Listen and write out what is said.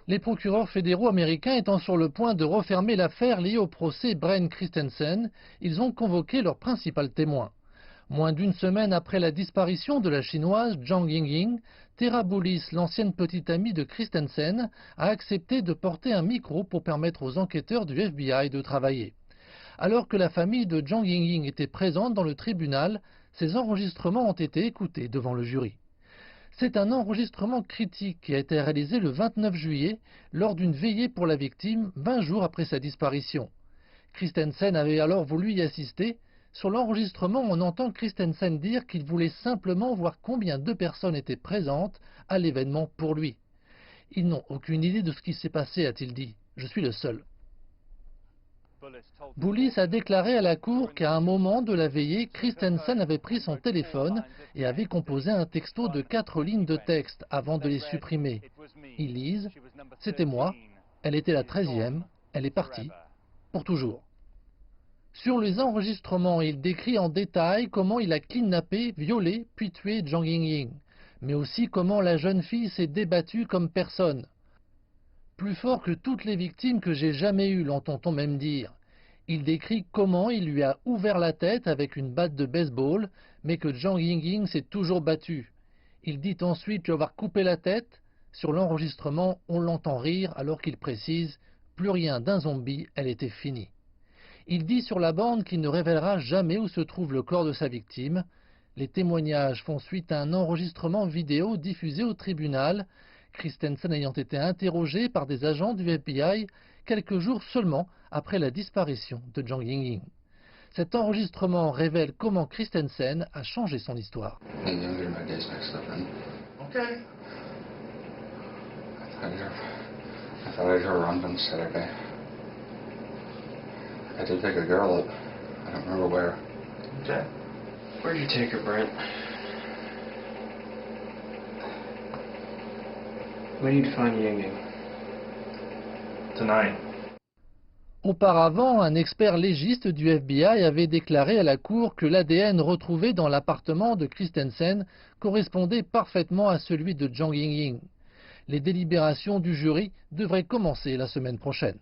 Les procureurs fédéraux américains étant sur le point de refermer l'affaire liée au procès Brian Christensen, ils ont convoqué leur principal témoin. Moins d'une semaine après la disparition de la chinoise Zhang Yingying, Tara Boulis, l'ancienne petite amie de Christensen, a accepté de porter un micro pour permettre aux enquêteurs du FBI de travailler. Alors que la famille de Zhang Yingying était présente dans le tribunal, ces enregistrements ont été écoutés devant le jury. C'est un enregistrement critique qui a été réalisé le 29 juillet lors d'une veillée pour la victime, 20 jours après sa disparition. Christensen avait alors voulu y assister. Sur l'enregistrement, on entend Christensen dire qu'il voulait simplement voir combien de personnes étaient présentes à l'événement pour lui. Ils n'ont aucune idée de ce qui s'est passé, a-t-il dit. Je suis le seul. Boulis a déclaré à la cour qu'à un moment de la veillée, Christensen avait pris son téléphone et avait composé un texto de 4 lignes de texte avant de les supprimer. Ils lisent « C'était moi, elle était la 13e, elle est partie, pour toujours ». Sur les enregistrements, il décrit en détail comment il a kidnappé, violé, puis tué Zhang Yingying, mais aussi comment la jeune fille s'est débattue comme personne. Plus fort que toutes les victimes que j'ai jamais eues, l'entend-on même dire. Il décrit comment il lui a ouvert la tête avec une batte de baseball, mais que Zhang Yingying s'est toujours battu. Il dit ensuite lui avoir coupé la tête. Sur l'enregistrement, on l'entend rire alors qu'il précise « Plus rien d'un zombie, elle était finie ». Il dit sur la bande qu'il ne révélera jamais où se trouve le corps de sa victime. Les témoignages font suite à un enregistrement vidéo diffusé au tribunal, Christensen ayant été interrogé par des agents du FBI quelques jours seulement après la disparition de Zhang Yingying. Cet enregistrement révèle comment Christensen a changé son histoire. I did pick a girl up. I don't remember where. Okay. Where'd you take her, Brent? When did you find Yingying? Tonight. Auparavant, un expert légiste du FBI avait déclaré à la cour que l'ADN retrouvé dans l'appartement de Christensen correspondait parfaitement à celui de Zhang Yingying. Les délibérations du jury devraient commencer la semaine prochaine.